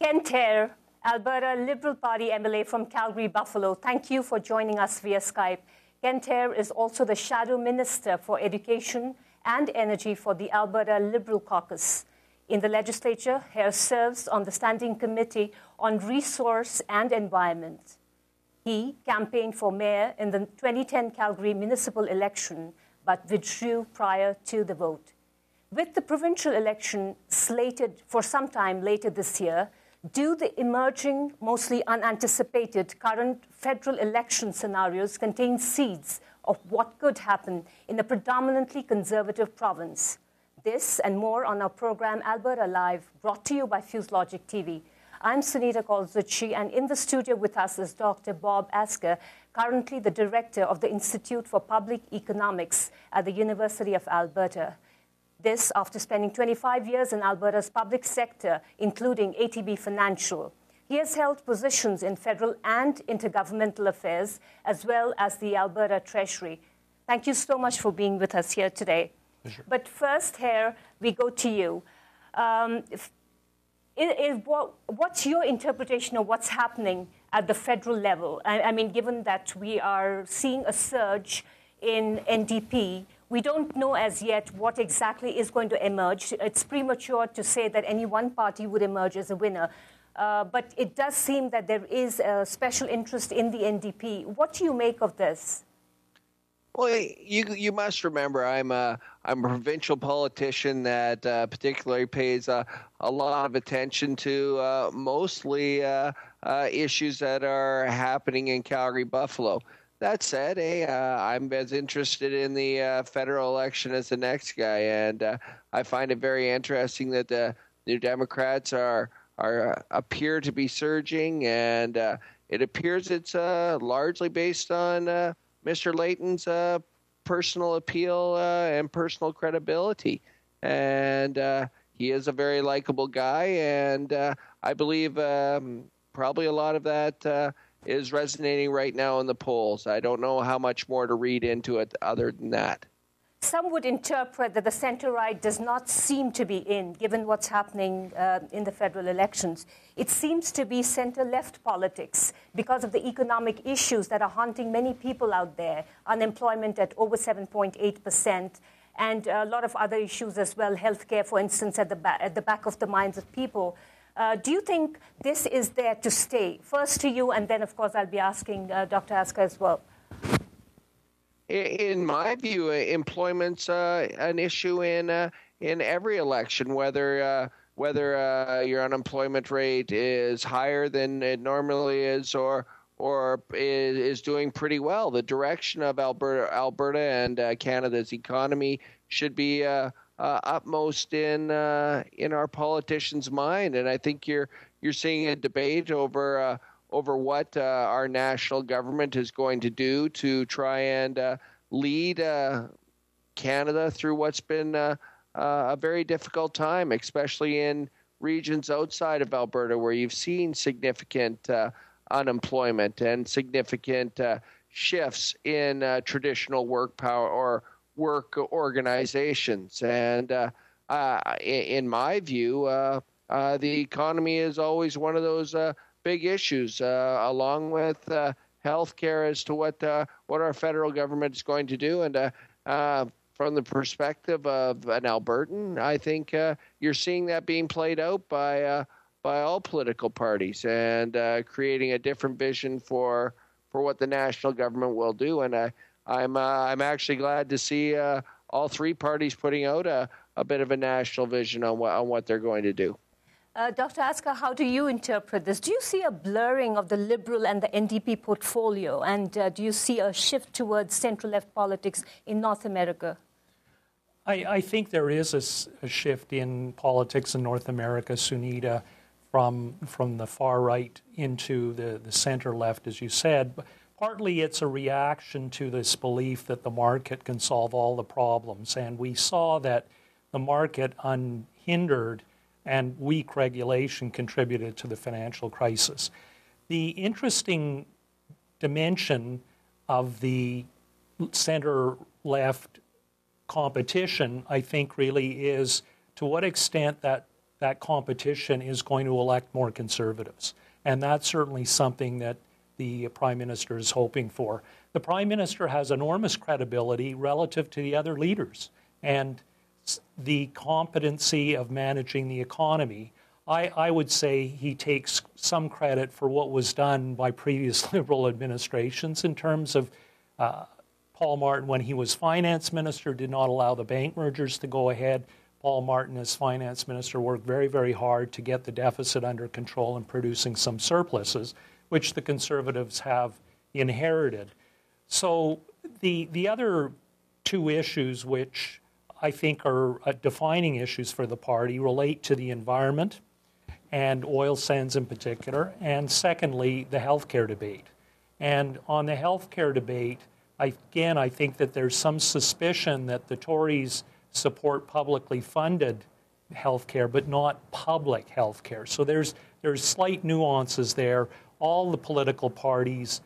Kent Hehr, Alberta Liberal Party MLA from Calgary Buffalo, thank you for joining us via Skype. Kent Hehr is also the Shadow Minister for Education and Energy for the Alberta Liberal Caucus. In the legislature, Hehr serves on the Standing Committee on Resource and Environment. He campaigned for mayor in the 2010 Calgary municipal election, but withdrew prior to the vote. With the provincial election slated for some time later this year, do the emerging, mostly unanticipated current federal election scenarios contain seeds of what could happen in a predominantly conservative province? This and more on our program Alberta Live, brought to you by fusedlogic TV. I'm Sunita, and in the studio with us is Dr. Bob Ascah, currently the director of the Institute for Public Economics at the University of Alberta. This after spending 25 years in Alberta's public sector, including ATB Financial. He has held positions in federal and intergovernmental affairs, as well as the Alberta Treasury. Thank you so much for being with us here today. Sure. But first, Hehr, we go to you. What's your interpretation of what's happening at the federal level? I mean, given that we are seeing a surge in NDP, we don't know as yet what exactly is going to emerge. It's premature to say that any one party would emerge as a winner. But it does seem that there is a special interest in the NDP. What do you make of this? Well, you must remember I'm a provincial politician that particularly pays a lot of attention to mostly issues that are happening in Calgary Buffalo. That said, I'm as interested in the federal election as the next guy, and I find it very interesting that the New Democrats appear to be surging, and it appears it's largely based on Mr. Layton's personal appeal and personal credibility. And he is a very likable guy, and I believe probably a lot of that is resonating right now in the polls. I don't know how much more to read into it other than that. Some would interpret that the centre-right does not seem to be in, given what's happening in the federal elections. It seems to be centre-left politics because of the economic issues that are haunting many people out there. Unemployment at over 7.8%, and a lot of other issues as well. Healthcare, for instance, at the back of the minds of people. Do you think this is there to stay? First to you, and then, of course, I'll be asking Dr. Ascah as well. In my view, employment's an issue in every election, whether your unemployment rate is higher than it normally is or is doing pretty well. The direction of Alberta and Canada's economy should be utmost in our politicians' mind, and I think you're seeing a debate over what our national government is going to do to try and lead Canada through what's been a very difficult time, especially in regions outside of Alberta where you've seen significant unemployment and significant shifts in traditional work power or work organizations. And in my view, the economy is always one of those big issues, along with healthcare, as to what our federal government is going to do. And from the perspective of an Albertan, I think you're seeing that being played out by all political parties, and creating a different vision for what the national government will do. And I'm actually glad to see all three parties putting out a bit of a national vision on what they're going to do. Dr. Ascah, how do you interpret this? Do you see a blurring of the Liberal and the NDP portfolio? And do you see a shift towards centre-left politics in North America? I think there is a shift in politics in North America, Sunita, from the far right into the centre-left, as you said. But partly it's a reaction to this belief that the market can solve all the problems. And we saw that the market unhindered and weak regulation contributed to the financial crisis. The interesting dimension of the center-left competition, I think, really is to what extent that that competition is going to elect more Conservatives. And that's certainly something that the Prime Minister is hoping for. The Prime Minister has enormous credibility relative to the other leaders. And the competency of managing the economy, I would say he takes some credit for what was done by previous Liberal administrations in terms of Paul Martin, when he was finance minister, did not allow the bank mergers to go ahead. Paul Martin, as finance minister, worked very, very hard to get the deficit under control and producing some surpluses, which the Conservatives have inherited. So the other two issues, which I think are defining issues for the party, relate to the environment and oil sands in particular, and secondly, the healthcare debate. And on the healthcare debate, I think that there's some suspicion that the Tories support publicly funded healthcare, but not public healthcare. So there's slight nuances there. All the political parties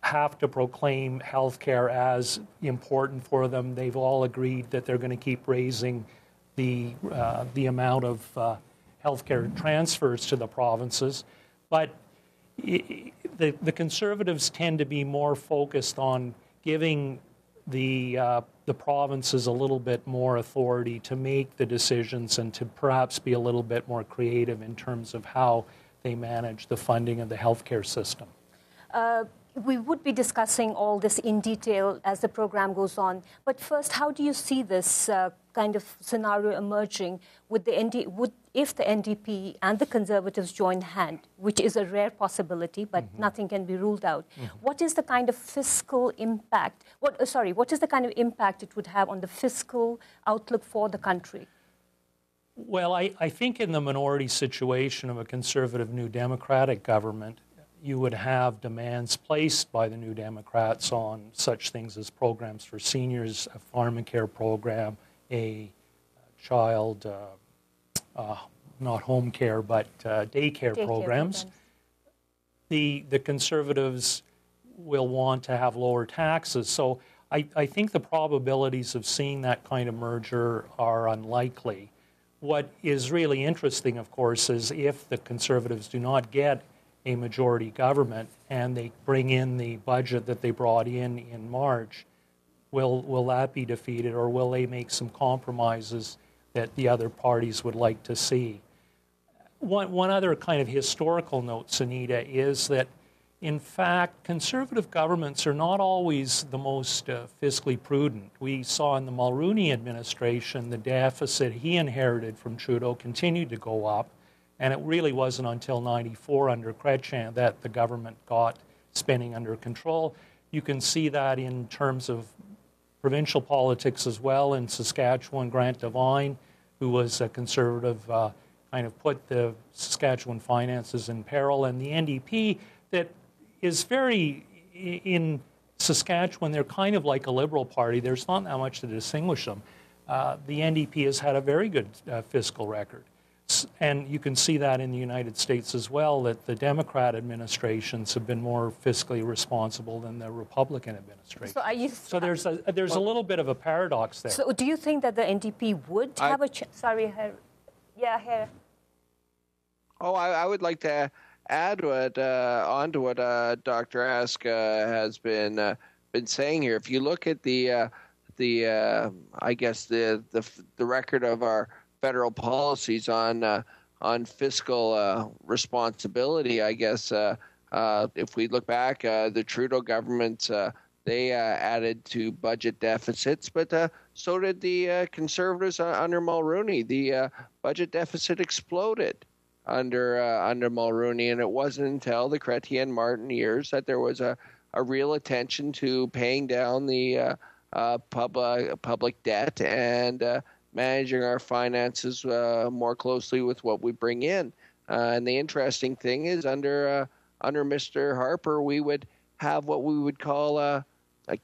have to proclaim healthcare as important for them. They've all agreed that they're going to keep raising the amount of healthcare transfers to the provinces. But the Conservatives tend to be more focused on giving the provinces a little bit more authority to make the decisions and to perhaps be a little bit more creative in terms of how they manage the funding of the healthcare system. We would be discussing all this in detail as the program goes on. But first, how do you see this kind of scenario emerging with if the NDP and the Conservatives join hand, which is a rare possibility, but nothing can be ruled out? What is the kind of fiscal impact? What is the kind of impact it would have on the fiscal outlook for the country? Well, I think in the minority situation of a Conservative New Democratic government, you would have demands placed by the New Democrats on such things as programs for seniors, a pharmacare program, a child, not home care, but daycare programs. The Conservatives will want to have lower taxes. So I think the probabilities of seeing that kind of merger are unlikely. What is really interesting, of course, is if the Conservatives do not get a majority government and they bring in the budget that they brought in March, will that be defeated, or will they make some compromises that the other parties would like to see? One other kind of historical note, Sunita, is that in fact Conservative governments are not always the most fiscally prudent. We saw in the Mulroney administration the deficit he inherited from Trudeau continued to go up. And it really wasn't until 94 under Chrétien that the government got spending under control. You can see that in terms of provincial politics as well. In Saskatchewan, Grant Devine, who was a Conservative, kind of put the Saskatchewan finances in peril. And the NDP, that is very, in Saskatchewan, they're kind of like a Liberal party. There's not that much to distinguish them. The NDP has had a very good fiscal record. And you can see that in the United States as well, that the Democrat administrations have been more fiscally responsible than the Republican administration. So there's a little bit of a paradox there. So do you think that the NDP would have a chance? Sorry, Hehr. Yeah, Hehr. Oh, I would like to add on to what Dr. Ascah has been saying here. If you look at the record of our federal policies on fiscal responsibility, I guess if we look back, the Trudeau government, they added to budget deficits, but so did the Conservatives under Mulroney. The budget deficit exploded under Mulroney, and it wasn't until the Chrétien Martin years that there was a real attention to paying down the public debt and managing our finances more closely with what we bring in. And the interesting thing is under Mr. Harper, we would have what we would call a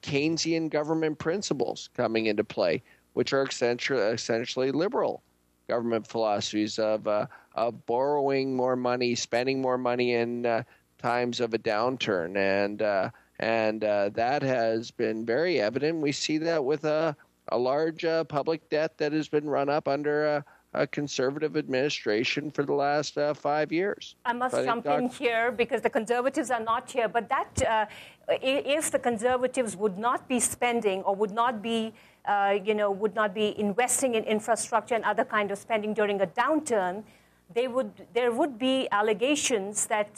Keynesian government principles coming into play, which are essentially liberal government philosophies of borrowing more money, spending more money in times of a downturn. And that has been very evident. We see that with a large public debt that has been run up under a Conservative administration for the last 5 years. I must jump in here because the Conservatives are not here. But that, if the Conservatives would not be spending or would not be, would not be investing in infrastructure and other kind of spending during a downturn, there would be allegations that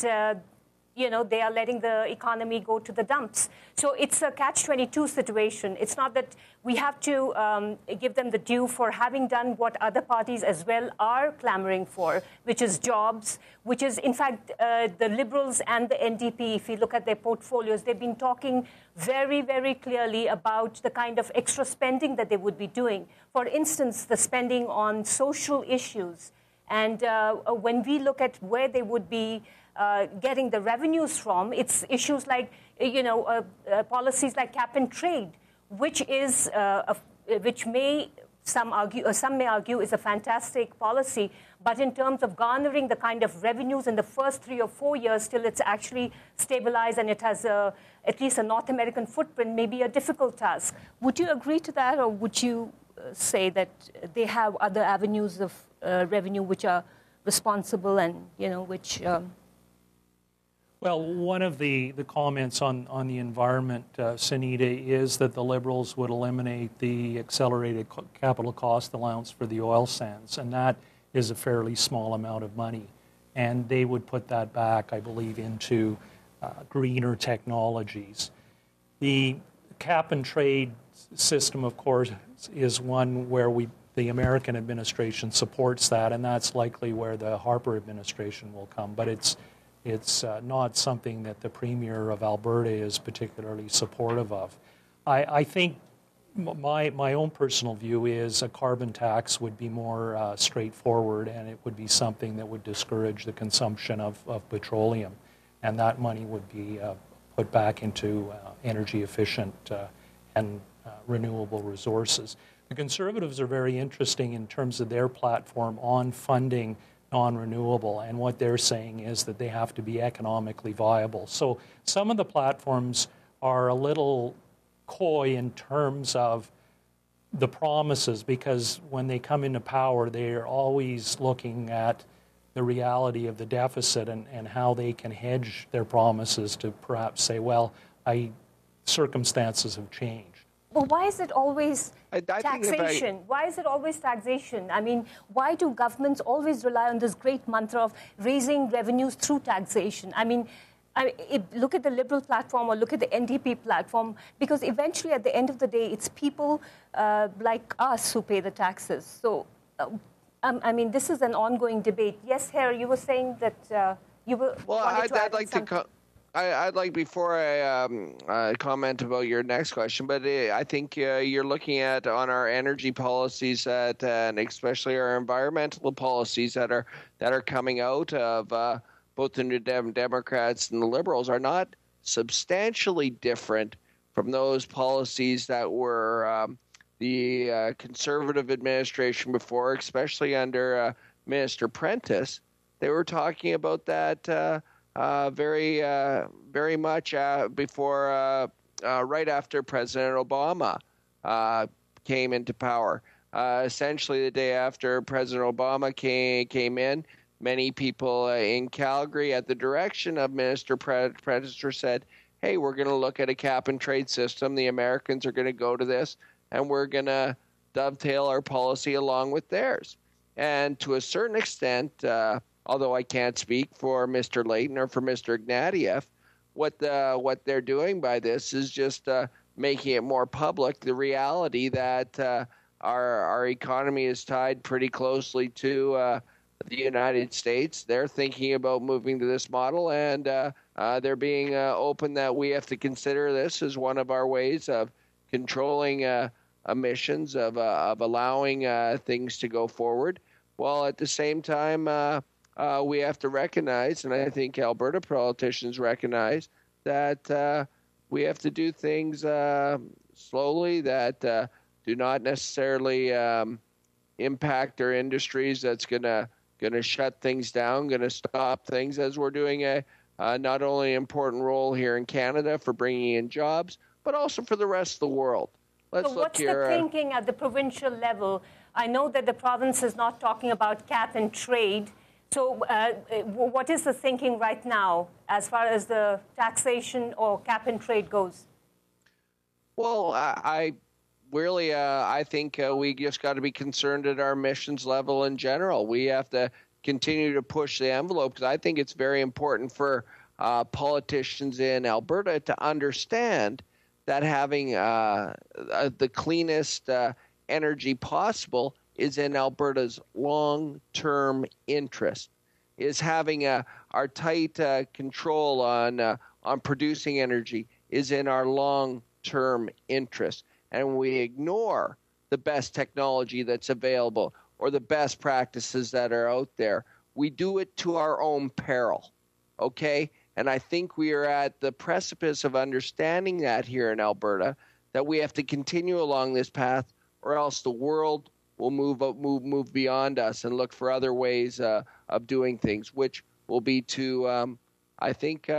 they are letting the economy go to the dumps. So it's a catch-22 situation. It's not that we have to give them the due for having done what other parties as well are clamoring for, which is jobs, which is, in fact, the Liberals and the NDP, if you look at their portfolios, they've been talking very, very clearly about the kind of extra spending that they would be doing. For instance, the spending on social issues. And when we look at where they would be getting the revenues from, it's issues like, policies like cap and trade, which some may argue is a fantastic policy, but in terms of garnering the kind of revenues in the first 3 or 4 years till it's actually stabilized and it has at least a North American footprint, may be a difficult task. Would you agree to that, or would you say that they have other avenues of revenue which are responsible and, which... Well, one of the comments on the environment, Sunita, is that the Liberals would eliminate the accelerated capital cost allowance for the oil sands, and that is a fairly small amount of money. And they would put that back, I believe, into greener technologies. The cap and trade system, of course, is one where the American administration supports that, and that's likely where the Harper administration will come. But it's not something that the Premier of Alberta is particularly supportive of. I think my own personal view is a carbon tax would be more straightforward, and it would be something that would discourage the consumption of petroleum, and that money would be put back into energy efficient and renewable resources. The Conservatives are very interesting in terms of their platform on funding non-renewable, and what they're saying is that they have to be economically viable. So some of the platforms are a little coy in terms of the promises, because when they come into power, they are always looking at the reality of the deficit and how they can hedge their promises to perhaps say, well, circumstances have changed. Well, why is it always taxation? Why is it always taxation? I mean, why do governments always rely on this great mantra of raising revenues through taxation? I mean, look at the Liberal platform or look at the NDP platform, because eventually at the end of the day, it's people like us who pay the taxes. So, I mean, this is an ongoing debate. Yes, Hehr, you were saying that you were... Well, I'd like to... I'd like, before I comment about your next question, but I think you're looking at on our energy policies and especially our environmental policies that are coming out of both the New Democrats and the Liberals are not substantially different from those policies that were the Conservative administration before, especially under Minister Prentice. They were talking about that very much before, right after President Obama came into power. Essentially, the day after President Obama came in, many people in Calgary, at the direction of Minister Prentice, said, hey, we're going to look at a cap and trade system. The Americans are going to go to this, and we're going to dovetail our policy along with theirs. And to a certain extent, although I can't speak for Mr. Layton or for Mr. Ignatieff, what they're doing by this is just making it more public, the reality that our economy is tied pretty closely to the United States. They're thinking about moving to this model, and they're being open that we have to consider this as one of our ways of controlling emissions, of allowing things to go forward, while at the same time we have to recognize, and I think Alberta politicians recognize, that we have to do things slowly that do not necessarily impact our industries. That's gonna shut things down, gonna stop things, as we're doing a not only an important role here in Canada for bringing in jobs, but also for the rest of the world. let's So look what's here. the thinking at the provincial level? I know that the province is not talking about cap and trade. So what is the thinking right now as far as the taxation or cap and trade goes? Well, I really, I think we just got to be concerned at our emissions level in general. We have to continue to push the envelope because I think it's very important for politicians in Alberta to understand that having the cleanest energy possible is in Alberta's long-term interest. Is having our tight control on producing energy is in our long-term interest. And when we ignore the best technology that's available or the best practices that are out there, we do it to our own peril, okay? And I think we are at the precipice of understanding that here in Alberta, that we have to continue along this path or else the world will move beyond us and look for other ways of doing things, which will be to, I think,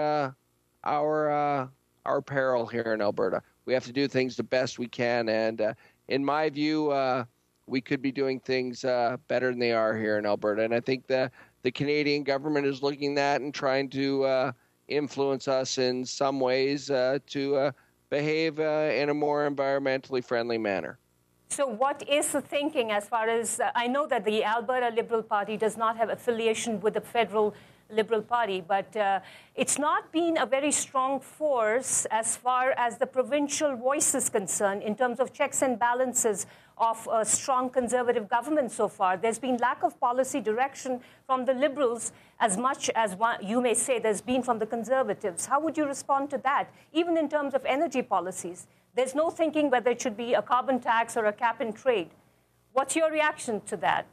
our peril here in Alberta. We have to do things the best we can, and in my view, we could be doing things better than they are here in Alberta. And I think the Canadian government is looking at that and trying to influence us in some ways to behave in a more environmentally friendly manner. So what is the thinking as far as, I know that the Alberta Liberal Party does not have affiliation with the federal Liberal Party, but it's not been a very strong force as far as the provincial voice is concerned in terms of checks and balances of a strong Conservative government so far. There's been lack of policy direction from the Liberals as much as you may say there's been from the Conservatives. How would you respond to that, even in terms of energy policies? There's no thinking whether it should be a carbon tax or a cap and trade. What's your reaction to that?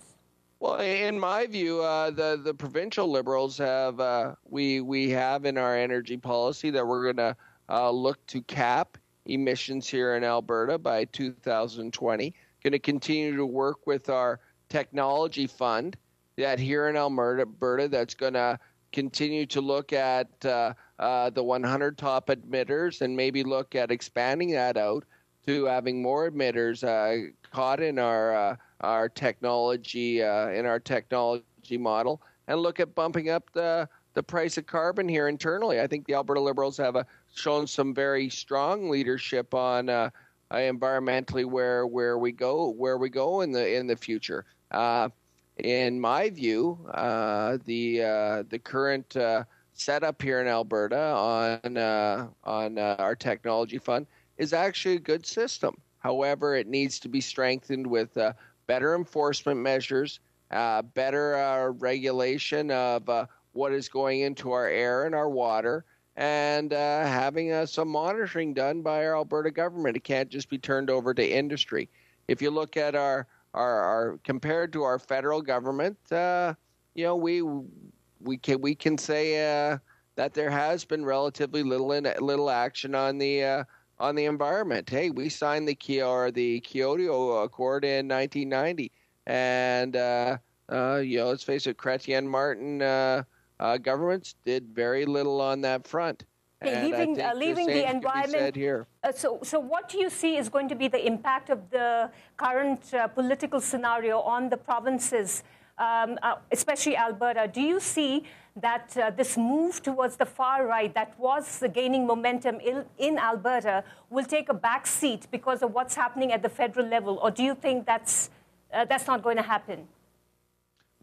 Well, in my view, the provincial Liberals have we have in our energy policy that we're going to look to cap emissions here in Alberta by 2020. Going to continue to work with our technology fund that here in Alberta that's going to continue to look at the 100 top emitters and maybe look at expanding that out to having more emitters caught in our technology model, and look at bumping up the price of carbon here internally. I think the Alberta Liberals have shown some very strong leadership on environmentally where we go in the future. In my view, the current setup here in Alberta on our technology fund is actually a good system. However, it needs to be strengthened with better enforcement measures, better regulation of what is going into our air and our water, and having some monitoring done by our Alberta government. It can't just be turned over to industry. If you look at our compared to our federal government, we can say that there has been relatively little action on the environment. Hey, we signed the Kyoto Accord in 1990, and let's face it, Chrétien Martin governments did very little on that front. Leaving the environment here. So what do you see is going to be the impact of the current political scenario on the provinces, especially Alberta? Do you see that this move towards the far right that was gaining momentum in Alberta will take a back seat because of what's happening at the federal level? Or do you think that's not going to happen?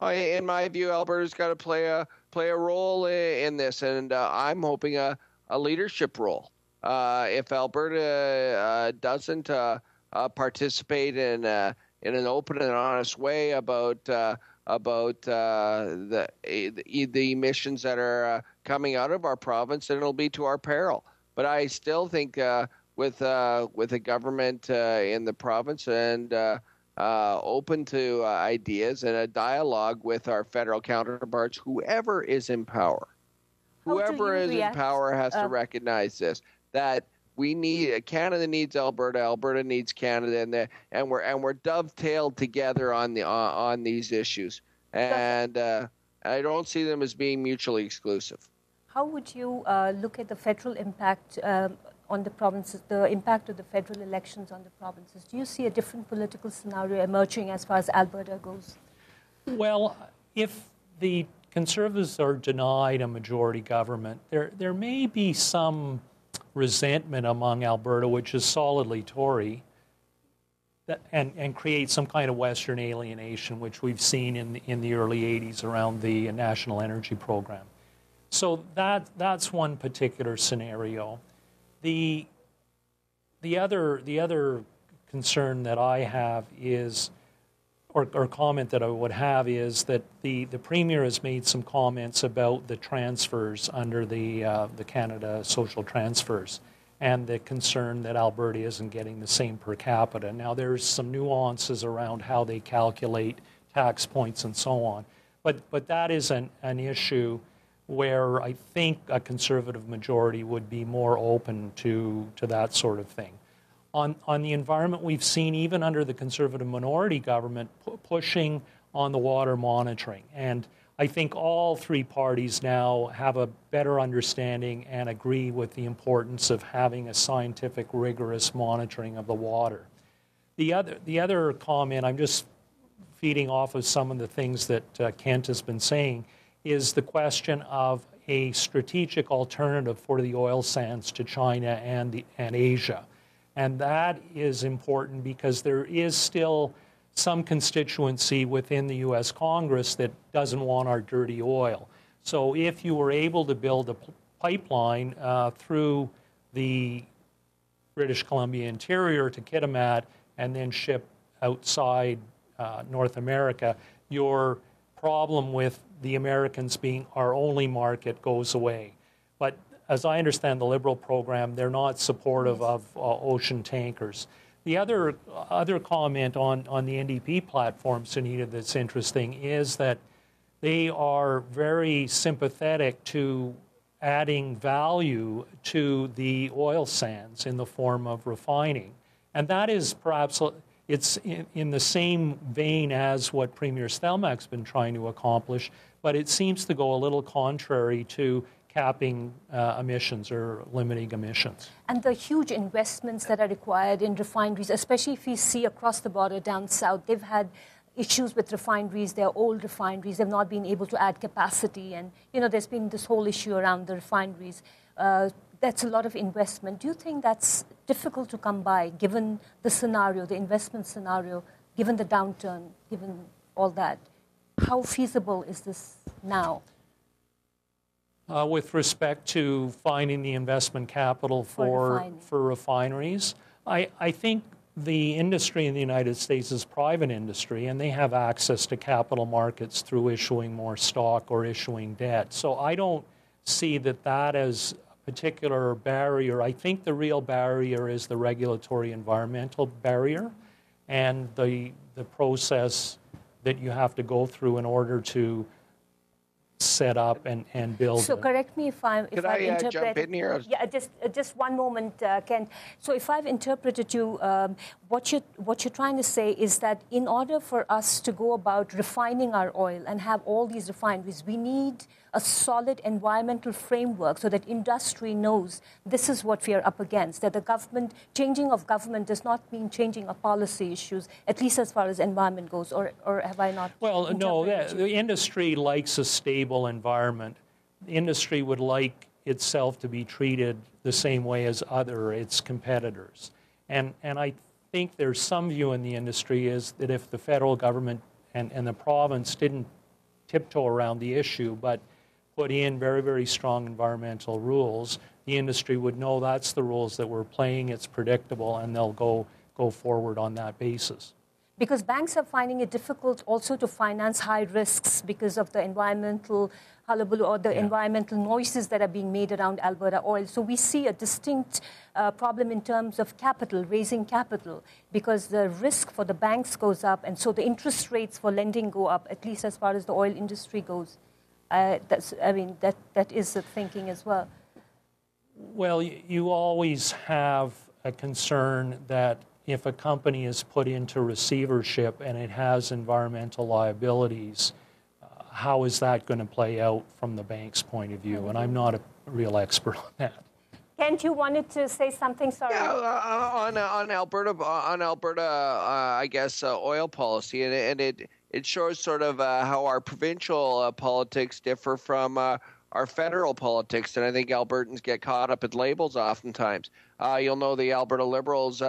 In my view, Alberta's got to play a role in this, and I'm hoping a leadership role. If Alberta doesn't participate in an open and honest way about the emissions that are coming out of our province, then it'll be to our peril. But I still think with a government in the province and open to ideas and a dialogue with our federal counterparts, whoever is in power. Whoever is in power has to recognize this, that Canada needs Alberta, Alberta needs Canada, and we're dovetailed together on these issues. And I don't see them as being mutually exclusive. How would you look at the federal impact on the provinces, the impact of the federal elections on the provinces? Do you see a different political scenario emerging as far as Alberta goes? Well, if the Conservatives are denied a majority government, there may be some resentment among Alberta, which is solidly Tory, and create some kind of Western alienation, which we've seen in the early 80s around the National Energy Program. So that's one particular scenario. The other concern that I have is, or comment that I would have, is that the Premier has made some comments about the transfers under the Canada social transfers, and the concern that Alberta isn't getting the same per capita. Now, there's some nuances around how they calculate tax points and so on, but that is an issue where I think a Conservative majority would be more open to that sort of thing. On the environment, we've seen, even under the Conservative minority government, pushing on the water monitoring. And I think all three parties now have a better understanding and agree with the importance of having a scientific, rigorous monitoring of the water. The other comment, I'm just feeding off of some of the things that Kent has been saying, is the question of a strategic alternative for the oil sands to China and Asia. And that is important because there is still some constituency within the U.S. Congress that doesn't want our dirty oil. So if you were able to build a pipeline through the British Columbia interior to Kitimat and then ship outside North America, your problem with the Americans being our only market goes away. But as I understand the Liberal program, they're not supportive of ocean tankers. The other comment on the NDP platform, Sunita, that's interesting is that they are very sympathetic to adding value to the oil sands in the form of refining. And that is perhaps, it's in the same vein as what Premier Stelmach's been trying to accomplish, but it seems to go a little contrary to capping emissions or limiting emissions. And the huge investments that are required in refineries, especially if you see across the border down south, they've had issues with refineries. They're old refineries. They've not been able to add capacity. And, there's been this whole issue around the refineries. That's a lot of investment. Do you think that's difficult to come by, given the scenario, the investment scenario, given the downturn, given all that? How feasible is this now? With respect to finding the investment capital for refineries, I think the industry in the United States is private industry, and they have access to capital markets through issuing more stock or issuing debt. So I don't see that as a particular barrier. I think the real barrier is the regulatory environmental barrier and the process that you have to go through in order to set up and build. So correct me if I interpret. Jump in here? Yeah, just one moment, Kent. So if I've interpreted you, what you're trying to say is that in order for us to go about refining our oil and have all these refineries, we need a solid environmental framework so that industry knows this is what we are up against, that the changing of government does not mean changing of policy issues, at least as far as environment goes, or have I not? Well, no, the industry likes a stable environment. The industry would like itself to be treated the same way as its competitors. And I think there's some view in the industry is that if the federal government and the province didn't tiptoe around the issue, but put in very, very strong environmental rules, the industry would know that's the rules that we're playing, it's predictable, and they'll go forward on that basis. Because banks are finding it difficult also to finance high risks because of the environmental hullabaloo or the environmental noises that are being made around Alberta oil. So we see a distinct problem in terms of capital, raising capital, because the risk for the banks goes up, and so the interest rates for lending go up, at least as far as the oil industry goes. That is the thinking as well. Well, you always have a concern that if a company is put into receivership and it has environmental liabilities, how is that going to play out from the bank's point of view? And I'm not a real expert on that. Kent, you wanted to say something? Sorry. Yeah, on Alberta, I guess oil policy, and it shows sort of how our provincial politics differ from our federal politics, and I think Albertans get caught up in labels oftentimes. You'll know the Alberta Liberals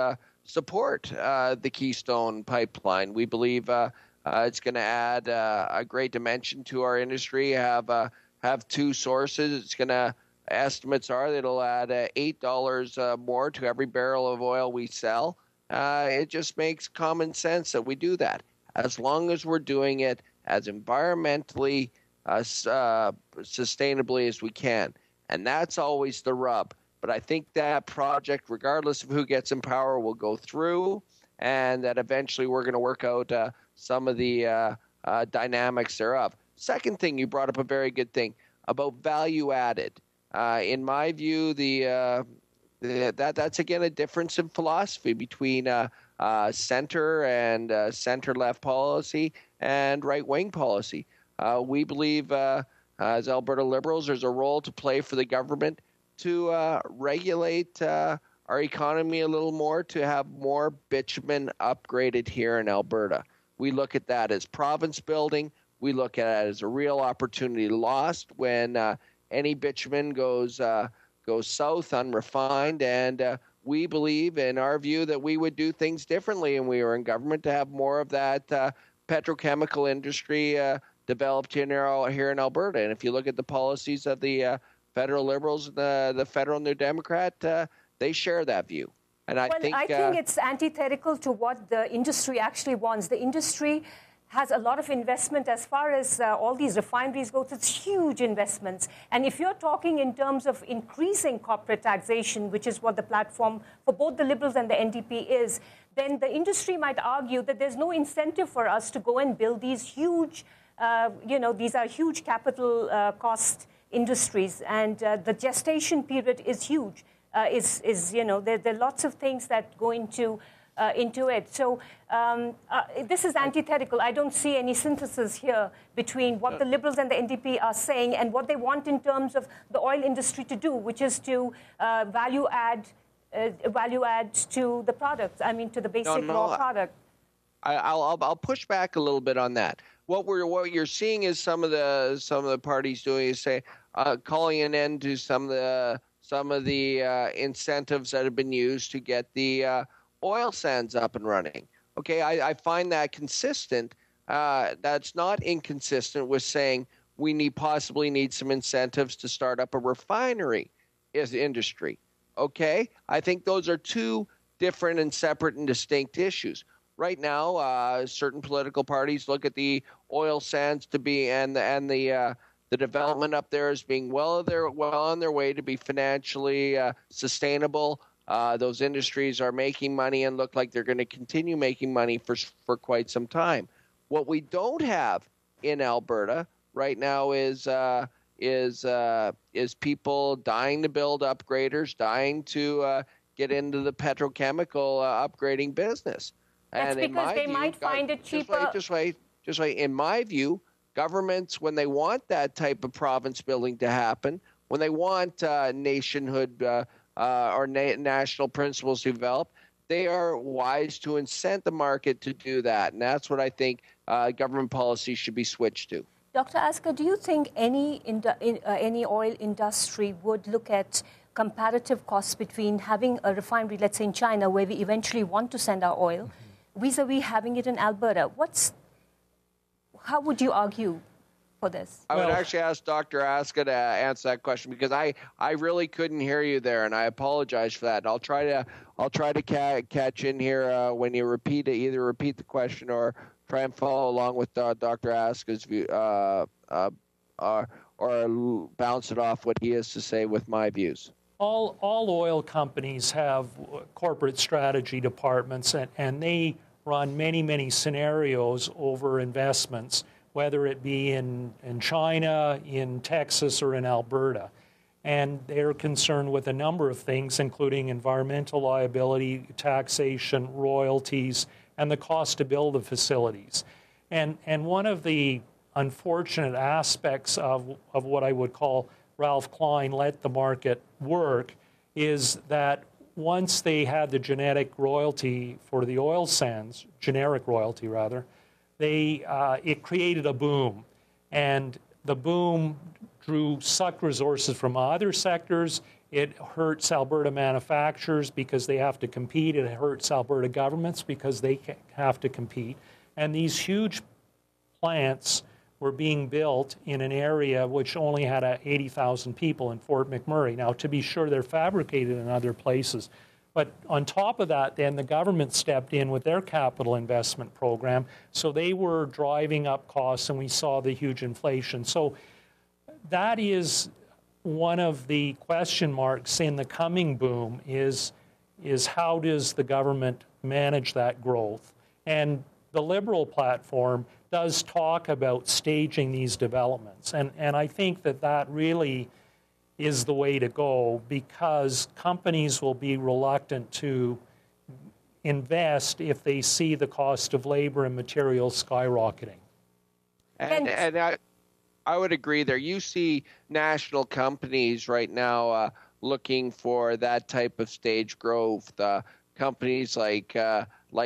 support the Keystone Pipeline. We believe it's going to add a great dimension to our industry. Have two sources. It's going to estimates are that it'll add $8 more to every barrel of oil we sell. It just makes common sense that we do that, as long as we're doing it as environmentally sustainably as we can. And that's always the rub. But I think that project, regardless of who gets in power, will go through, and that eventually we're going to work out some of the dynamics thereof. Second thing, you brought up a very good thing about value added. In my view, that's again a difference in philosophy between center and center-left policy and right-wing policy. We believe, as Alberta Liberals, there's a role to play for the government to regulate our economy a little more, to have more bitumen upgraded here in Alberta. We look at that as province building. We look at it as a real opportunity lost when any bitumen goes south unrefined, and we believe, in our view, that we would do things differently, and we were in government to have more of that petrochemical industry developed here in Alberta. And if you look at the policies of the federal Liberals, the federal New Democrat, they share that view. And I think it's antithetical to what the industry actually wants. The industry has a lot of investment as far as all these refineries go. It's huge investments. And if you're talking in terms of increasing corporate taxation, which is what the platform for both the Liberals and the NDP is, then the industry might argue that there's no incentive for us to go and build these huge, these are huge capital cost industries. And the gestation period is huge. There are lots of things that go into it. So this is antithetical. I don't see any synthesis here between what the Liberals and the NDP are saying and what they want in terms of the oil industry to do, which is to value add to the product. I mean, to the basic raw product. I'll push back a little bit on that. What you're seeing is some of the parties doing is calling an end to some of the incentives that have been used to get the oil sands up and running. Okay, I find that consistent. That's not inconsistent with saying we possibly need some incentives to start up a refinery industry. Okay, I think those are two different and separate and distinct issues. Right now, certain political parties look at the oil sands to be and the development up there as being well on their way to be financially sustainable. Those industries are making money and look like they're going to continue making money for quite some time. What we don't have in Alberta right now is people dying to build upgraders, dying to get into the petrochemical upgrading business. That's and because they might find it cheaper. Just wait. In my view, governments, when they want that type of province building to happen, when they want nationhood or national principles to develop, they are wise to incent the market to do that. And that's what I think government policy should be switched to. Dr. Ascah, do you think any oil industry would look at comparative costs between having a refinery, let's say in China, where we eventually want to send our oil, vis-a-vis having it in Alberta? How would you argue for this? I would actually ask Dr. Ascah to answer that question, because I really couldn't hear you there, and I apologize for that. I'll try to catch in here when you repeat it. Either repeat the question or try and follow along with Dr. Ascah's view, or bounce it off what he has to say with my views. All oil companies have corporate strategy departments, and they run many scenarios over investments, whether it be in China, in Texas, or in Alberta. And they're concerned with a number of things, including environmental liability, taxation, royalties, and the cost to build the facilities. And one of the unfortunate aspects of what I would call Ralph Klein let the market work is that once they had the genetic royalty for the oil sands, generic royalty rather, it created a boom. And the boom sucked resources from other sectors. It hurts Alberta manufacturers because they have to compete. It hurts Alberta governments because they have to compete. And these huge plants were being built in an area which only had 80,000 people in Fort McMurray. Now, to be sure, they're fabricated in other places. But on top of that, then the government stepped in with their capital investment program. So they were driving up costs, and we saw the huge inflation. So that is one of the question marks in the coming boom is how does the government manage that growth? And the Liberal platform does talk about staging these developments. And I think that really is the way to go, because companies will be reluctant to invest if they see the cost of labor and materials skyrocketing. And I would agree there. You see national companies right now looking for that type of stage growth. Companies like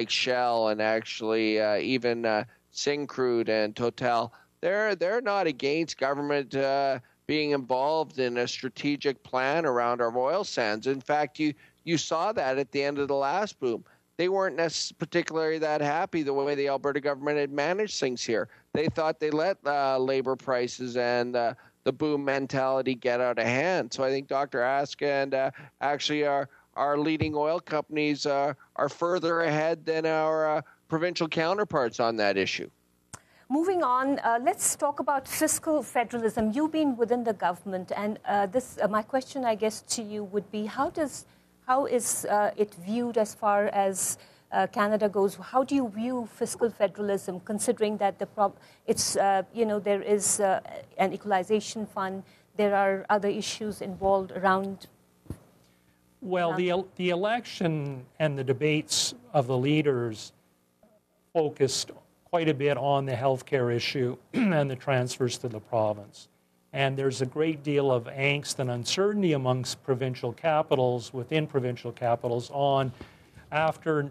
Shell and actually even Syncrude and Total, they're not against government being involved in a strategic plan around our oil sands. In fact, you saw that at the end of the last boom. They weren't particularly that happy the way the Alberta government had managed things here. They thought they let labor prices and the boom mentality get out of hand. So I think Dr. Ascah and actually our leading oil companies are further ahead than our provincial counterparts on that issue. Moving on, let's talk about fiscal federalism. You've been within the government, and my question, I guess, to you would be: how is it viewed as far as Canada goes? How do you view fiscal federalism, considering that there is an equalization fund, there are other issues involved around? Well, the election and the debates of the leaders focused quite a bit on the healthcare issue and the transfers to the province. And there's a great deal of angst and uncertainty amongst provincial capitals, within provincial capitals, on after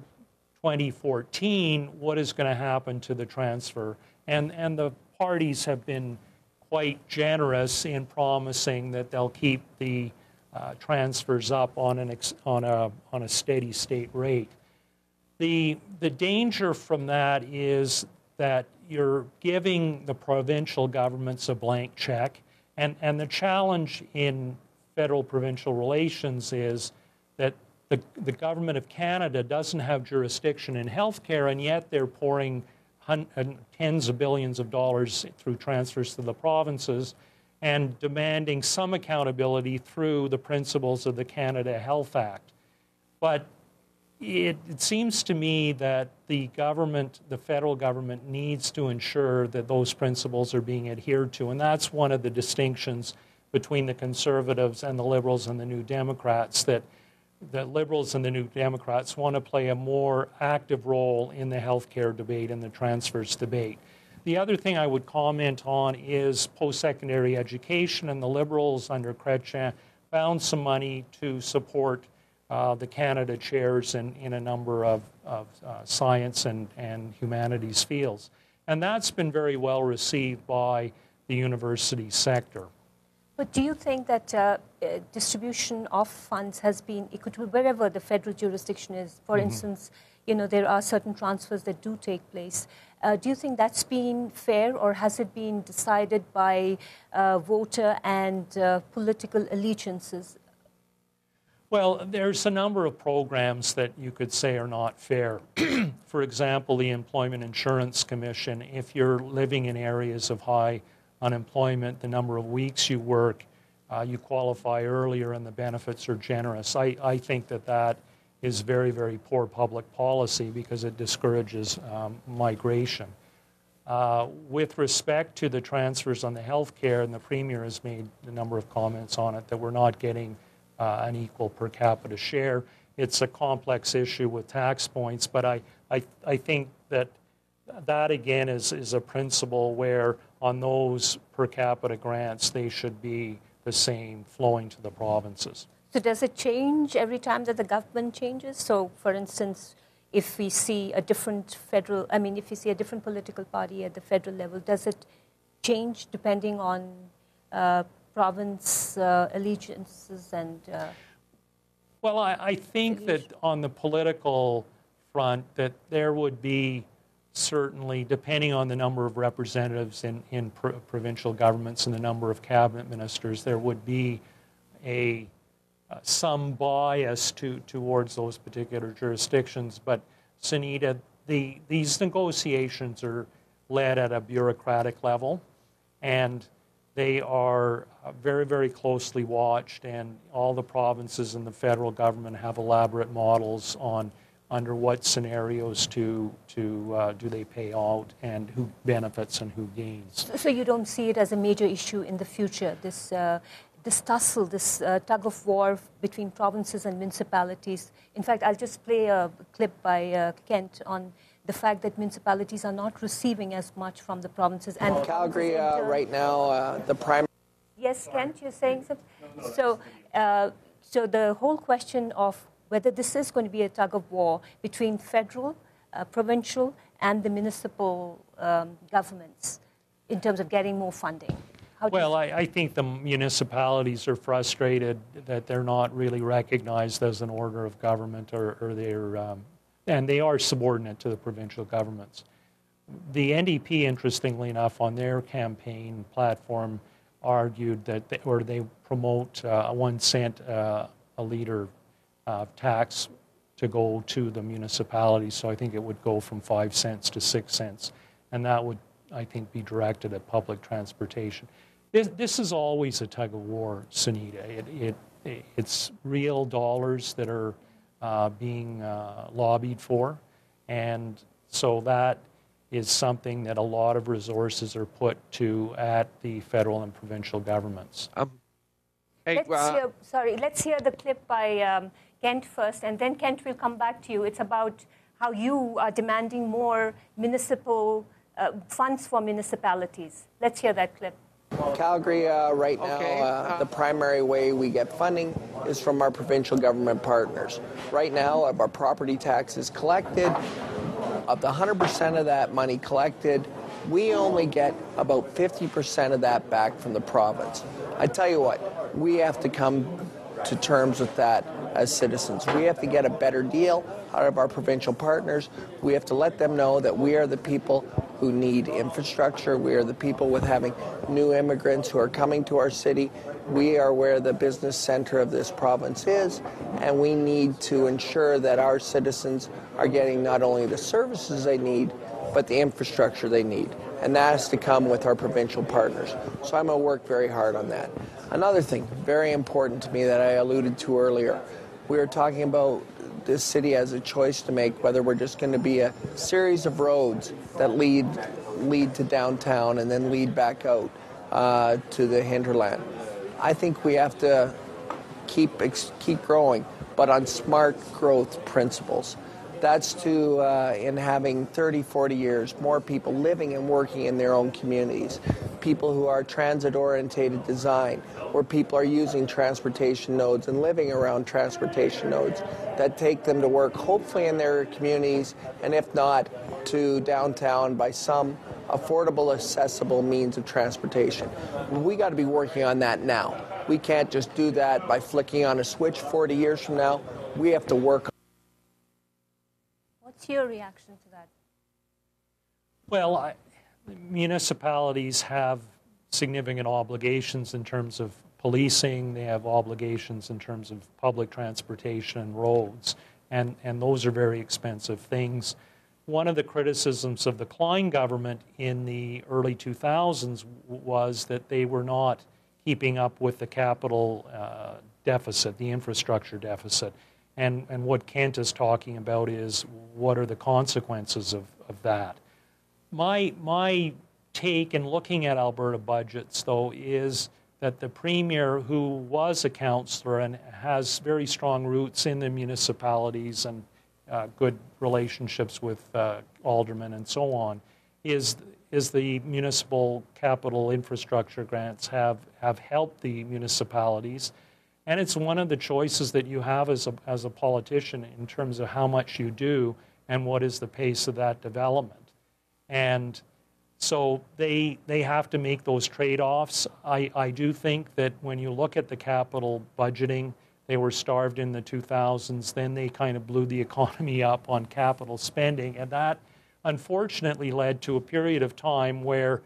2014, what is going to happen to the transfer. And the parties have been quite generous in promising that they'll keep the transfers up on a steady state rate. The danger from that is that you're giving the provincial governments a blank check, and the challenge in federal-provincial relations is that the government of Canada doesn't have jurisdiction in healthcare, and yet they're pouring tens of billions of dollars through transfers to the provinces and demanding some accountability through the principles of the Canada Health Act. But it seems to me that the federal government needs to ensure that those principles are being adhered to, and that's one of the distinctions between the Conservatives and the Liberals and the New Democrats, that the Liberals and the New Democrats want to play a more active role in the healthcare debate and the transfers debate. The other thing I would comment on is post-secondary education, and the Liberals under Chrétien found some money to support the Canada chairs in a number of science and humanities fields. And that's been very well received by the university sector. But do you think that distribution of funds has been equitable wherever the federal jurisdiction is? For instance, there are certain transfers that do take place. Do you think that's been fair, or has it been decided by voter and political allegiances? Well, there's a number of programs that you could say are not fair. For example, the Employment Insurance Commission, if you're living in areas of high unemployment, the number of weeks you work, you qualify earlier and the benefits are generous. I think that is very, very poor public policy because it discourages migration. With respect to the transfers on the health care, and the Premier has made a number of comments on it, that we're not getting an equal per capita share. It's a complex issue with tax points, but I think that again is a principle where on those per capita grants they should be the same flowing to the provinces. So does it change every time that the government changes? So, for instance, if we see a different if we see a different political party at the federal level, does it change depending on province allegiances and... Well, I think that on the political front, that there would be certainly, depending on the number of representatives in provincial governments and the number of cabinet ministers, there would be some bias towards those particular jurisdictions. But, Sunita, these negotiations are led at a bureaucratic level, and they are very, very closely watched, and all the provinces and the federal government have elaborate models on under what scenarios do they pay out and who benefits and who gains. So you don't see it as a major issue in the future, this tussle, this tug of war between provinces and municipalities. In fact, I'll just play a clip by Kent on the fact that municipalities are not receiving as much from the provinces. And Calgary, right now, the primary... Yes, Kent, you're saying something? So the whole question of whether this is going to be a tug of war between federal, provincial, and the municipal governments in terms of getting more funding. Well, I think the municipalities are frustrated that they're not really recognized as an order of government, or they're, and they are subordinate to the provincial governments. The NDP, interestingly enough, on their campaign platform, argued that, they promote a 1 cent a litre tax to go to the municipalities. So I think it would go from 5 cents to 6 cents, and that would, I think, be directed at public transportation. This is always a tug of war, Sunita. It's real dollars that are being lobbied for, and so that is something that a lot of resources are put to at the federal and provincial governments. Let's hear the clip by Kent first, and then Kent will come back to you. It's about how you are demanding more municipal funds for municipalities. Let's hear that clip. Calgary, right now, the primary way we get funding is from our provincial government partners. Right now, our property tax is collected. Of the 100% of that money collected, we only get about 50% of that back from the province. I tell you what, we have to come to terms with that as citizens. We have to get a better deal out of our provincial partners. We have to let them know that we are the people who need infrastructure. We are the people with having new immigrants who are coming to our city. We are where the business center of this province is, and we need to ensure that our citizens are getting not only the services they need, but the infrastructure they need. And that has to come with our provincial partners. So I'm going to work very hard on that. Another thing very important to me that I alluded to earlier, we were talking about this city has a choice to make whether we're just going to be a series of roads that lead to downtown and then lead back out to the hinterland. I think we have to keep growing, but on smart growth principles. That's in having 30, 40 years, more people living and working in their own communities, people who are transit-orientated design, where people are using transportation nodes and living around transportation nodes that take them to work, hopefully in their communities, and if not, to downtown by some affordable, accessible means of transportation. We got to be working on that now. We can't just do that by flicking on a switch 40 years from now. We have to work. What's your reaction to that? Well, municipalities have significant obligations in terms of policing. They have obligations in terms of public transportation and roads, and those are very expensive things. One of the criticisms of the Klein government in the early 2000s was that they were not keeping up with the capital deficit, the infrastructure deficit. And what Kent is talking about is what are the consequences of that. My take in looking at Alberta budgets, though, is that the Premier, who was a councillor and has very strong roots in the municipalities and good relationships with aldermen and so on, is the municipal capital infrastructure grants have helped the municipalities. And it's one of the choices that you have as a politician in terms of how much you do and what is the pace of that development. And so they have to make those trade-offs. I do think that when you look at the capital budgeting, they were starved in the 2000s. Then they kind of blew the economy up on capital spending. And that unfortunately led to a period of time where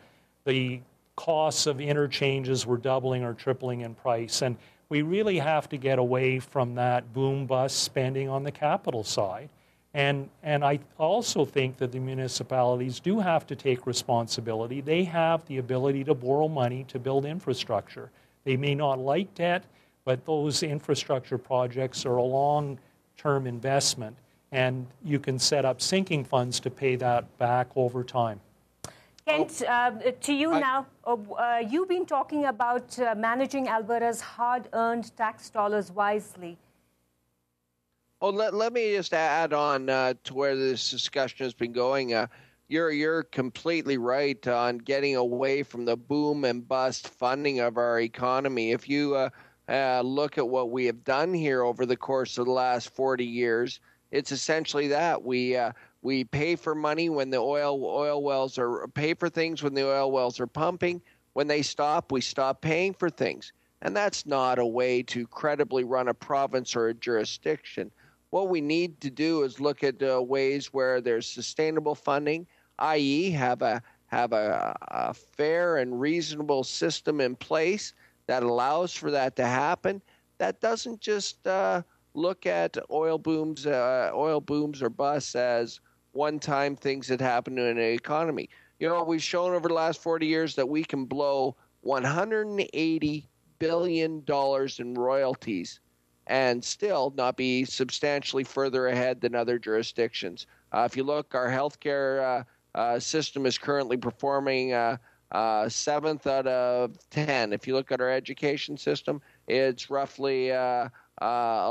the costs of interchanges were doubling or tripling in price. And we really have to get away from that boom-bust spending on the capital side. And I also think that the municipalities do have to take responsibility. They have the ability to borrow money to build infrastructure. They may not like debt, but those infrastructure projects are a long-term investment, and you can set up sinking funds to pay that back over time. Kent, to you now. You've been talking about managing Alberta's hard-earned tax dollars wisely. Oh, let me just add on to where this discussion has been going. You're completely right on getting away from the boom and bust funding of our economy. If you look at what we have done here over the course of the last 40 years, it's essentially that we pay for money when the oil wells are pay for things when the oil wells are pumping. When they stop, we stop paying for things, and that's not a way to credibly run a province or a jurisdiction. What we need to do is look at ways where there's sustainable funding, i.e., have a fair and reasonable system in place that allows for that to happen. That doesn't just look at oil booms or busts as one-time things that happen in an economy. You know, we've shown over the last 40 years that we can blow $180 billion in royalties and still not be substantially further ahead than other jurisdictions. If you look, our healthcare system is currently performing 7th out of 10. If you look at our education system, it's roughly a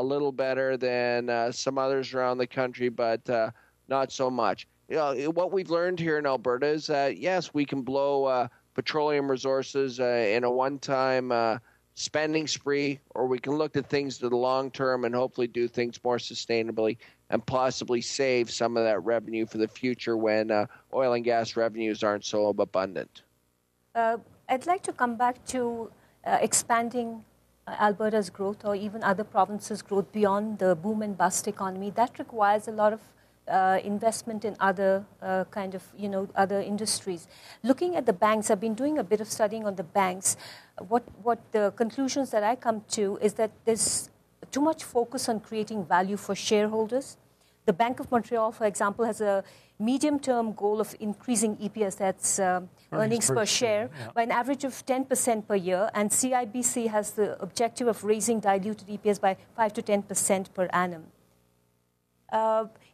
little better than some others around the country, but not so much. You know, what we've learned here in Alberta is that, yes, we can blow petroleum resources in a one-time spending spree, or we can look at things to the long term and hopefully do things more sustainably and possibly save some of that revenue for the future when oil and gas revenues aren't so abundant. I'd like to come back to expanding Alberta's growth or even other provinces' growth beyond the boom and bust economy. That requires a lot of investment in other other industries. Looking at the banks, I've been doing a bit of studying on the banks. What the conclusions that I come to is that there's too much focus on creating value for shareholders. The Bank of Montreal, for example, has a medium-term goal of increasing EPS, that's earnings per share, by an average of 10% per year, and CIBC has the objective of raising diluted EPS by 5 to 10% per annum.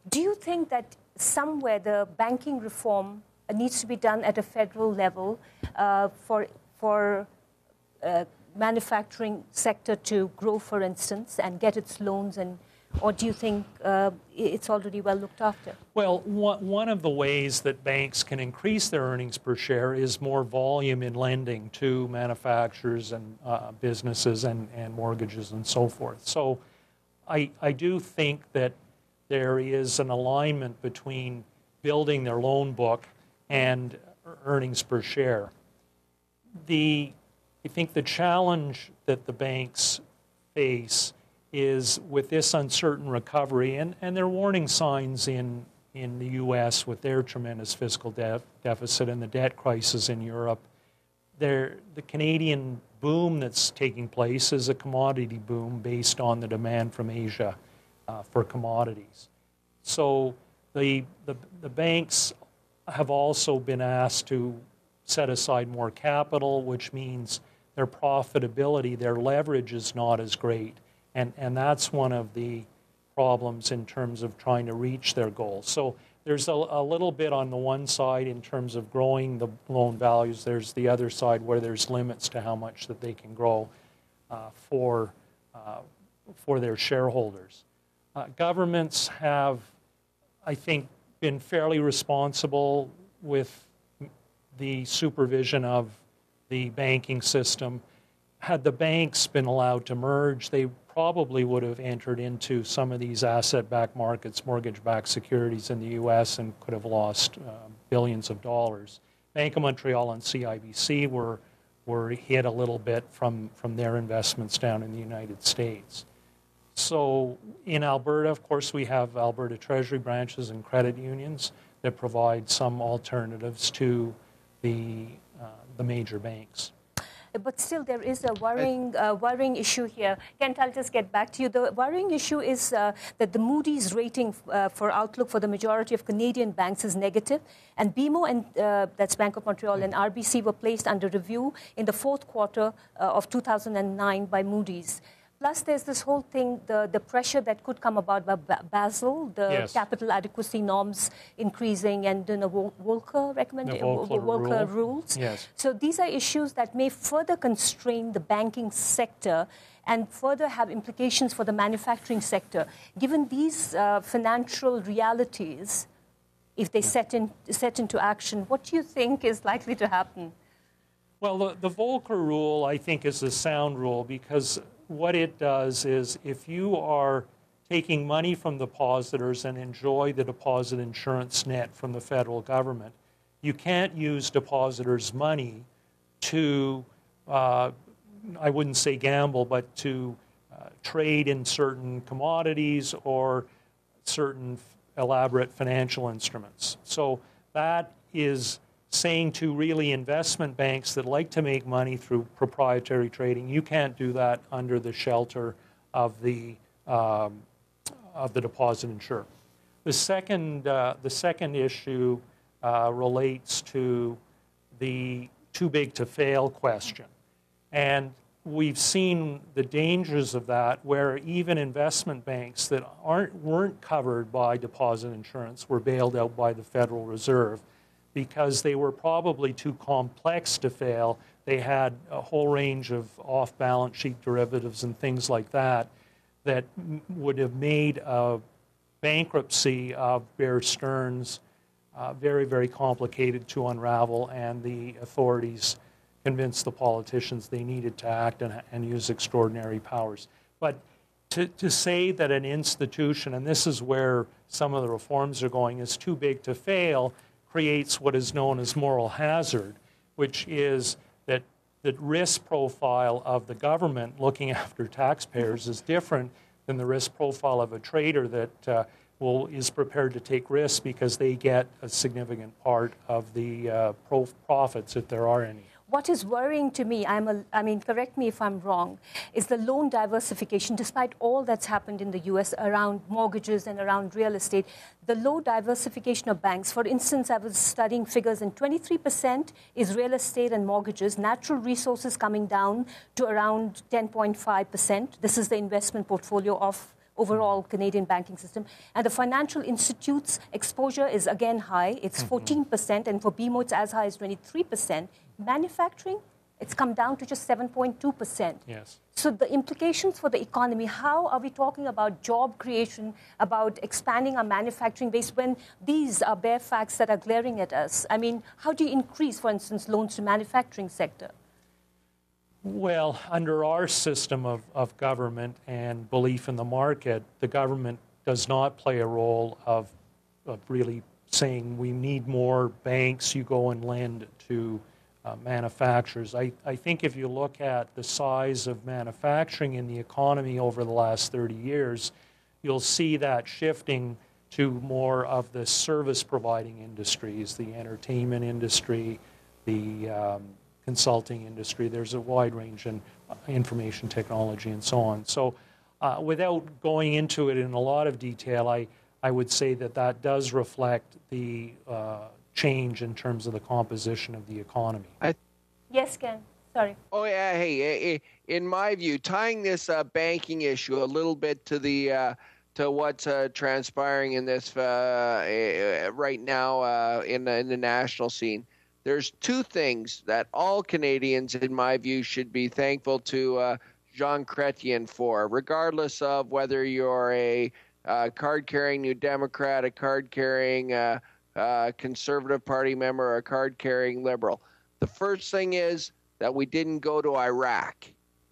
Do you think that somewhere the banking reform needs to be done at a federal level for manufacturing sector to grow, for instance, and get its loans, or do you think it's already well looked after? Well, one of the ways that banks can increase their earnings per share is more volume in lending to manufacturers and businesses and mortgages and so forth. So I do think that there is an alignment between building their loan book and earnings per share. I think the challenge that the banks face is with this uncertain recovery, and there are warning signs in the U.S. with their tremendous fiscal deficit and the debt crisis in Europe. The Canadian boom that's taking place is a commodity boom based on the demand from Asia for commodities. So the banks have also been asked to set aside more capital, which means their profitability, their leverage is not as great. And that's one of the problems in terms of trying to reach their goals. So there's a little bit on the one side in terms of growing the loan values. There's the other side where there's limits to how much that they can grow for their shareholders. Governments have, I think, been fairly responsible with the supervision of the banking system. had the banks been allowed to merge, they probably would have entered into some of these asset-backed markets, mortgage-backed securities in the U.S. and could have lost billions of dollars. Bank of Montreal and CIBC were hit a little bit from their investments down in the United States. So in Alberta, of course, we have Alberta Treasury branches and credit unions that provide some alternatives to the major banks. But still, there is a worrying issue here. Kent, I'll just get back to you. The worrying issue is that the Moody's rating for outlook for the majority of Canadian banks is negative, and BMO and that's Bank of Montreal and RBC were placed under review in the fourth quarter of 2009 by Moody's. Plus, there's this whole thing, the pressure that could come about by Basel, the capital adequacy norms increasing, and the Volcker rules. Yes. So these are issues that may further constrain the banking sector and further have implications for the manufacturing sector. Given these financial realities, if they set into action, what do you think is likely to happen? Well, the Volcker rule, I think, is a sound rule because what it does is if you are taking money from depositors and enjoy the deposit insurance net from the federal government, you can't use depositors' money to, I wouldn't say gamble, but to trade in certain commodities or certain elaborate financial instruments. So that is saying to really investment banks that like to make money through proprietary trading, you can't do that under the shelter of the deposit insurer. The second issue relates to the too big to fail question, and we've seen the dangers of that, where even investment banks that weren't covered by deposit insurance were bailed out by the Federal Reserve, because they were probably too complex to fail. They had a whole range of off-balance sheet derivatives and things like that that would have made a bankruptcy of Bear Stearns very, very complicated to unravel, and the authorities convinced the politicians they needed to act and use extraordinary powers. But to say that an institution, and this is where some of the reforms are going, is too big to fail, creates what is known as moral hazard, which is that the risk profile of the government looking after taxpayers is different than the risk profile of a trader that is prepared to take risks because they get a significant part of the profits, if there are any. What is worrying to me, correct me if I'm wrong, is the loan diversification. Despite all that's happened in the U.S. around mortgages and around real estate, the low diversification of banks. For instance, I was studying figures, and 23% is real estate and mortgages, natural resources coming down to around 10.5%. This is the investment portfolio of overall Canadian banking system. And the financial institutes' exposure is again high. It's 14%, and for BMO it's as high as 23%. Manufacturing, it's come down to just 7.2%. Yes. So the implications for the economy, how are we talking about job creation, about expanding our manufacturing base when these are bare facts that are glaring at us? I mean, how do you increase, for instance, loans to manufacturing sector? Well, under our system of government and belief in the market, the government does not play a role of really saying we need more banks, you go and lend to manufacturers. I think if you look at the size of manufacturing in the economy over the last 30 years, you'll see that shifting to more of the service-providing industries, the entertainment industry, the consulting industry. There's a wide range in information technology and so on. So without going into it in a lot of detail, I would say that does reflect the change in terms of the composition of the economy. Yes, Ken. Sorry. Oh, yeah. Hey, in my view, tying this banking issue a little bit to the to what's transpiring in this right now in the national scene, there's two things that all Canadians, in my view, should be thankful to Jean Chrétien for, regardless of whether you're a card-carrying New Democrat, a card-carrying Conservative Party member, or a card-carrying Liberal. The first thing is that we didn't go to Iraq.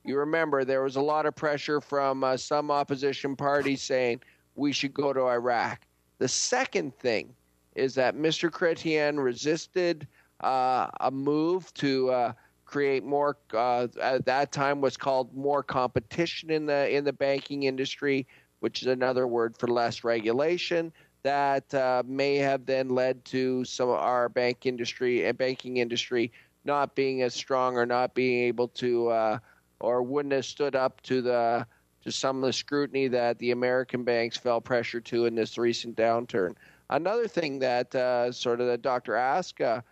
you remember there was a lot of pressure from some opposition parties saying we should go to Iraq. The second thing is that Mr. Chrétien resisted a move to create more, at that time was called more competition in the banking industry, which is another word for less regulation, that may have then led to some of our banking industry not being as strong or not being able to or wouldn't have stood up to some of the scrutiny that the American banks felt pressure to in this recent downturn. Another thing that that Dr. Ascah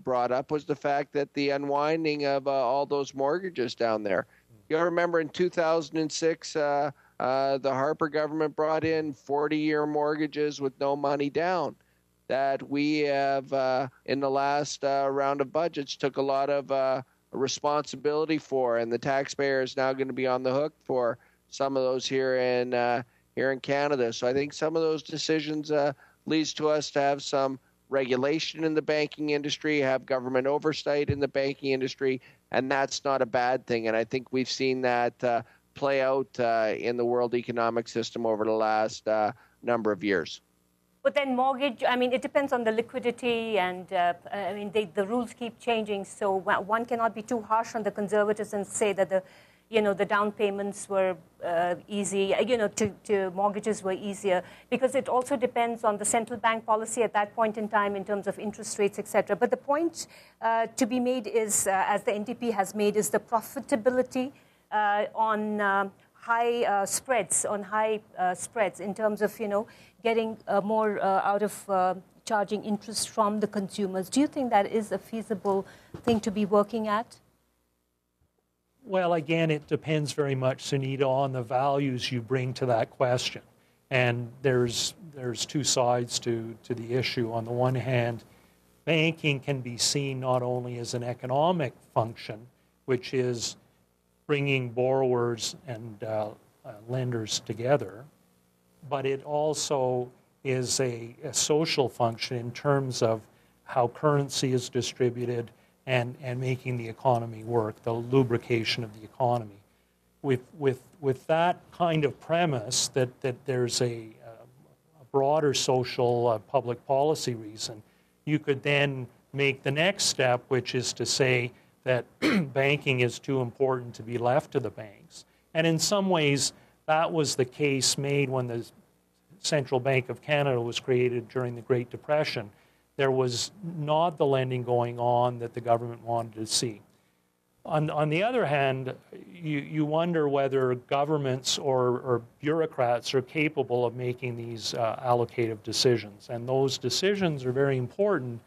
brought up was the fact that the unwinding of all those mortgages down there. You remember in 2006, the Harper government brought in 40-year mortgages with no money down. That we have, in the last round of budgets, took a lot of responsibility for, and the taxpayer is now going to be on the hook for some of those here in Canada. So I think some of those decisions leads to us to have some regulation in the banking industry, have government oversight in the banking industry, and that's not a bad thing. And I think we've seen that play out in the world economic system over the last number of years. But then mortgage, I mean, it depends on the liquidity, and I mean, the rules keep changing. So one cannot be too harsh on the Conservatives and say that the down payments were easy, to mortgages were easier, because it also depends on the central bank policy at that point in time in terms of interest rates, etc. But the point to be made is, as the NDP has made, is the profitability on high spreads, in terms of, getting more out of charging interest from the consumers. Do you think that is a feasible thing to be working at? Well, again, it depends very much, Sunita, on the values you bring to that question. And there's two sides to the issue. On the one hand, banking can be seen not only as an economic function, which is bringing borrowers and lenders together, but it also is a social function in terms of how currency is distributed and making the economy work, the lubrication of the economy. With that kind of premise that there's a broader social public policy reason, you could then make the next step, which is to say that banking is too important to be left to the banks. And in some ways, that was the case made when the Central Bank of Canada was created during the Great Depression. There was not the lending going on that the government wanted to see. On the other hand, you wonder whether governments or bureaucrats are capable of making these allocative decisions. And those decisions are very important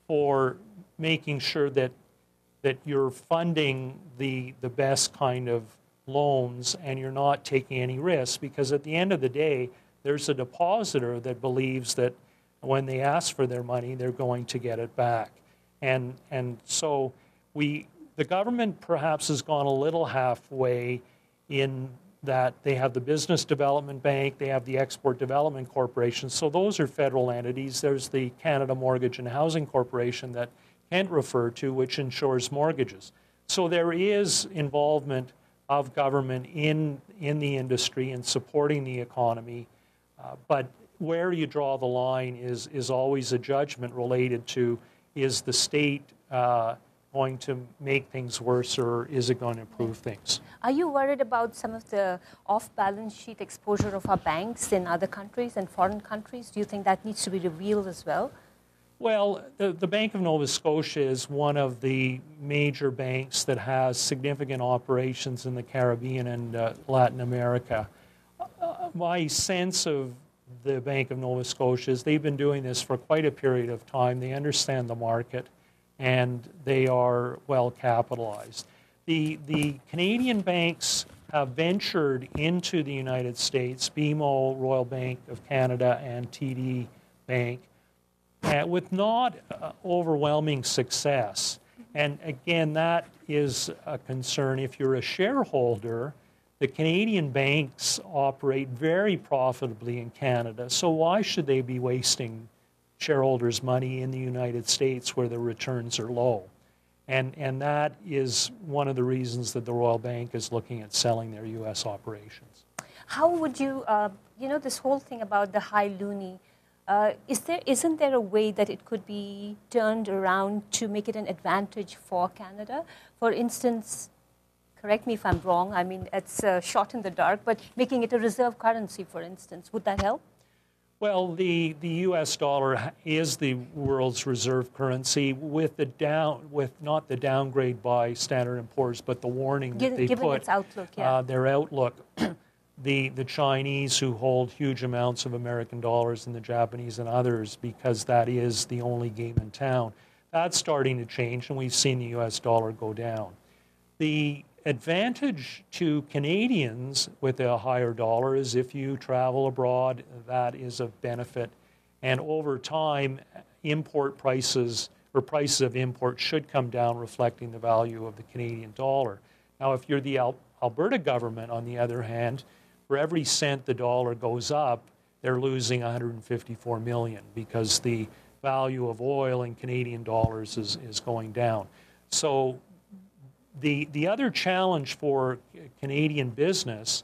for making sure that you're funding the best kind of loans and you're not taking any risks, because at the end of the day, there's a depositor that believes that when they ask for their money, they're going to get it back. And so the government perhaps has gone a little halfway in that they have the Business Development Bank, they have the Export Development Corporation, so those are federal entities. There's the Canada Mortgage and Housing Corporation that Kent referred to, which insures mortgages. So there is involvement of government in the industry and supporting the economy, but where you draw the line is always a judgment related to, is the state going to make things worse, or is it going to improve things? Are you worried about some of the off-balance sheet exposure of our banks in other countries and foreign countries? Do you think that needs to be revealed as well? Well, the Bank of Nova Scotia is one of the major banks that has significant operations in the Caribbean and Latin America. My sense of the Bank of Nova Scotia is they've been doing this for quite a period of time. They understand the market, and they are well capitalized. The Canadian banks have ventured into the United States, BMO, Royal Bank of Canada, and TD Bank, with not overwhelming success. And again, that is a concern. If you're a shareholder, the Canadian banks operate very profitably in Canada, so why should they be wasting shareholders' money in the United States where the returns are low? And that is one of the reasons that the Royal Bank is looking at selling their U.S. operations. How would you, this whole thing about the high loonie, isn't there a way that it could be turned around to make it an advantage for Canada? For instance, correct me if I'm wrong, I mean, it's a shot in the dark, but making it a reserve currency, for instance, would that help? Well, the U.S. dollar is the world's reserve currency with not the downgrade by Standard & Poor's, but the warning that they given put, its outlook, yeah. Their outlook. The Chinese who hold huge amounts of American dollars and the Japanese and others, because that is the only game in town, that's starting to change, and we've seen the U.S. dollar go down. The advantage to Canadians with a higher dollar is if you travel abroad, that is of benefit. And over time, import prices or prices of import should come down, reflecting the value of the Canadian dollar. Now, if you're the Alberta government, on the other hand, for every cent the dollar goes up, they're losing $154 million because the value of oil in Canadian dollars is going down. So the other challenge for Canadian business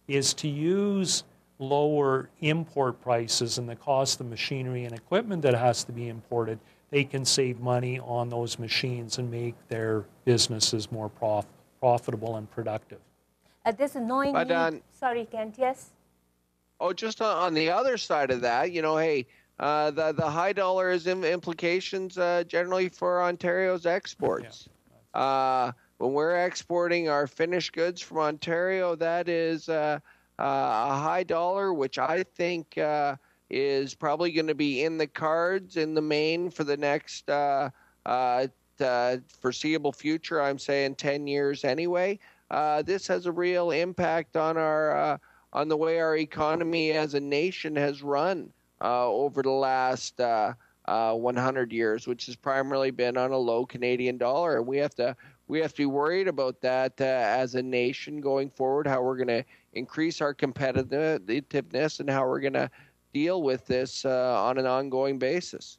is to use lower import prices and the cost of machinery and equipment that has to be imported. They can save money on those machines and make their businesses more profitable and productive. There's a gnawing need. Sorry, Kent, yes? Oh, just on the other side of that, hey, the high dollar has implications generally for Ontario's exports. Yeah. When we're exporting our finished goods from Ontario, that is a high dollar, which I think is probably going to be in the cards in the main for the next foreseeable future. I'm saying 10 years anyway. This has a real impact on on the way our economy as a nation has run over the last 100 years, which has primarily been on a low Canadian dollar, and we have to be worried about that as a nation going forward, how we're going to increase our competitiveness and how we're going to deal with this on an ongoing basis.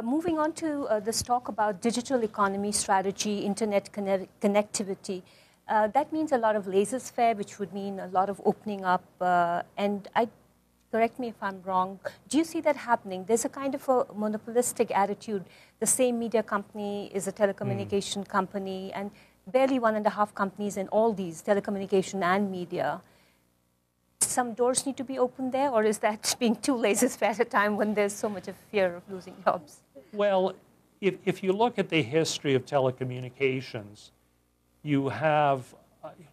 Moving on to this talk about digital economy strategy, internet connectivity, that means a lot of laissez-faire, which would mean a lot of opening up. And correct me if I'm wrong, do you see that happening? There's a kind of a monopolistic attitude. The same media company is a telecommunication company, and barely 1.5 companies in all these, telecommunication and media. Some doors need to be opened there, or is that being too laissez-faire at a time when there's so much of fear of losing jobs? Well, if you look at the history of telecommunications, you have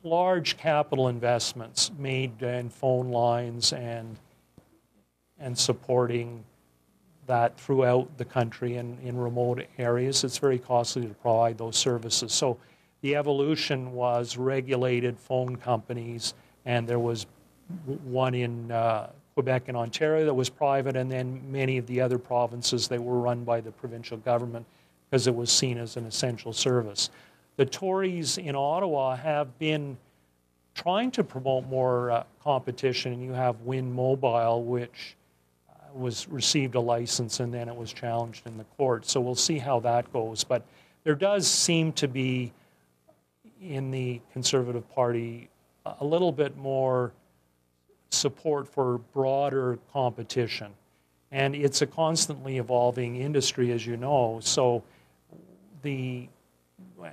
large capital investments made in phone lines and supporting that throughout the country and in remote areas. It's very costly to provide those services. So the evolution was regulated phone companies, and there was one in Quebec and Ontario that was private, and then many of the other provinces, they were run by the provincial government because it was seen as an essential service. The Tories in Ottawa have been trying to promote more competition, and you have Win Mobile, which received a license and then it was challenged in the court. So we'll see how that goes. But there does seem to be in the Conservative Party a little bit more support for broader competition. And it's a constantly evolving industry, as you know. So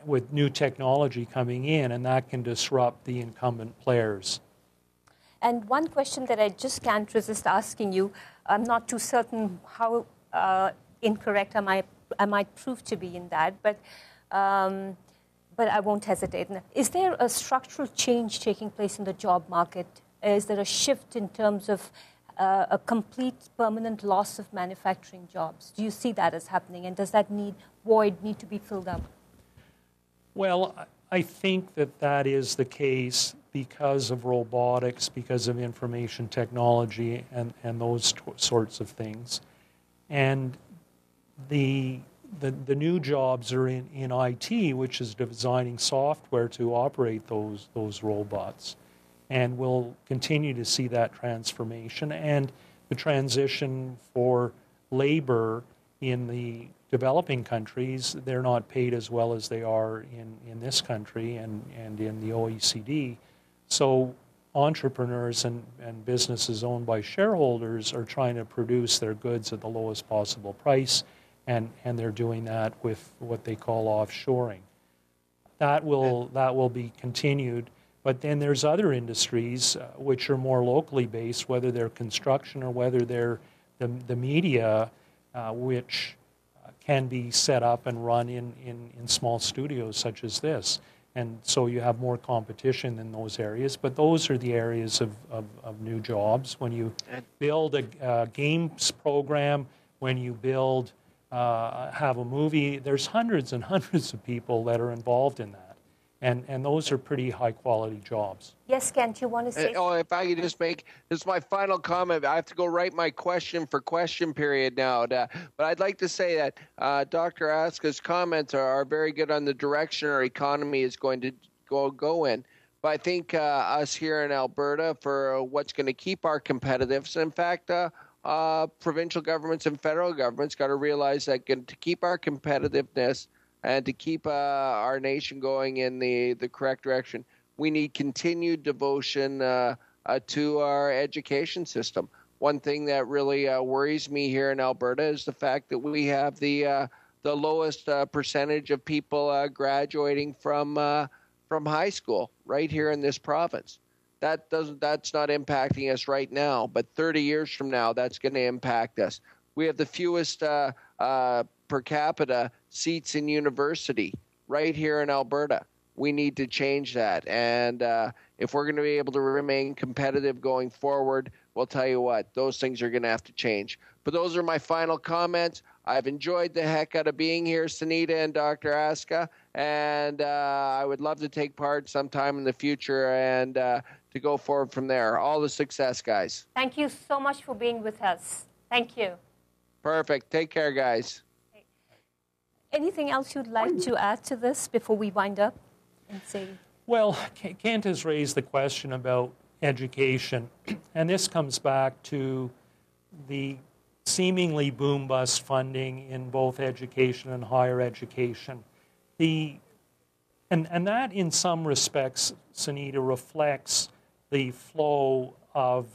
with new technology coming in, and that can disrupt the incumbent players. And one question that I just can't resist asking you, I'm not too certain how incorrect I might prove to be in that, but I won't hesitate. Is there a structural change taking place in the job market? Is there a shift in terms of a complete permanent loss of manufacturing jobs? Do you see that as happening, and does that void need to be filled up? Well, I think that is the case because of robotics, because of information technology and those sorts of things. And the new jobs are in IT, which is designing software to operate those robots. And we'll continue to see that transformation and the transition for labor in the developing countries, they're not paid as well as they are in this country and in the OECD. So entrepreneurs and businesses owned by shareholders are trying to produce their goods at the lowest possible price, and they're doing that with what they call offshoring. That will be continued. But then there's other industries which are more locally based, whether they're construction or whether they're the media, which can be set up and run in small studios such as this. And so you have more competition in those areas. But those are the areas of new jobs. When you build a games program, when you build, have a movie, there's hundreds and hundreds of people that are involved in that. And those are pretty high-quality jobs. Yes, Kent, you want to say? If I could just make, this is my final comment. I have to go write my question for question period now. But I'd like to say that Dr. Ascah's comments are very good on the direction our economy is going to go in. But I think us here in Alberta, for what's going to keep our competitiveness, in fact, provincial governments and federal governments got to realize that to keep our competitiveness and to keep our nation going in the correct direction, we need continued devotion to our education system. One thing that really worries me here in Alberta is the fact that we have the lowest percentage of people graduating from high school right here in this province. That's not impacting us right now, but 30 years from now, that's going to impact us. We have the fewest per capita seats in university right here in Alberta. We need to change that. And if we're going to be able to remain competitive going forward, we'll tell you what, those things are going to have to change. But those are my final comments. I've enjoyed the heck out of being here, Sunita and Dr. Ascah, and I would love to take part sometime in the future and to go forward from there. All the success, guys. Thank you so much for being with us. Thank you. Perfect. Take care, guys. Anything else you'd like to add to this before we wind up and say? Well, Kent has raised the question about education, and this comes back to the seemingly boom-bust funding in both education and higher education. And that, in some respects, Sunita, reflects the flow of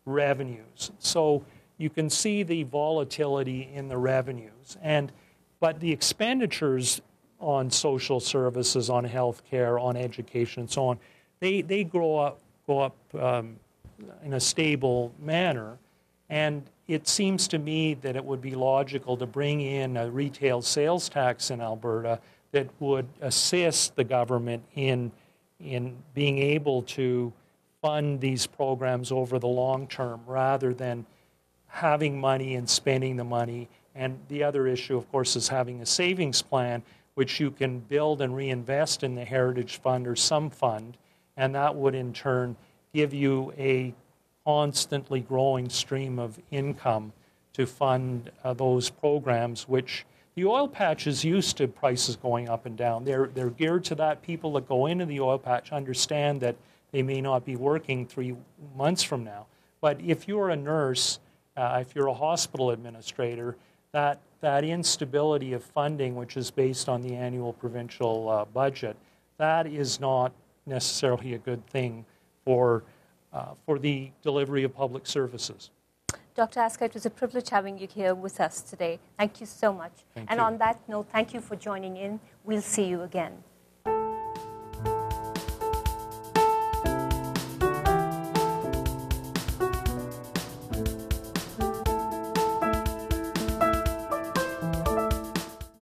revenues. So you can see the volatility in the revenues, but the expenditures on social services, on health care, on education, and so on, they go up in a stable manner. And it seems to me that it would be logical to bring in a retail sales tax in Alberta that would assist the government in being able to fund these programs over the long term rather than having money and spending the money. And the other issue, of course, is having a savings plan which you can build and reinvest in the Heritage Fund or some fund, and that would in turn give you a constantly growing stream of income to fund those programs, which the oil patch is used to prices going up and down. They're geared to that. People that go into the oil patch understand that they may not be working 3 months from now. But if you're a nurse, if you're a hospital administrator, that instability of funding, which is based on the annual provincial budget, that is not necessarily a good thing for the delivery of public services. Dr. Ascah, it was a privilege having you here with us today. Thank you so much. Thank and you. On that note, thank you for joining in. We'll see you again.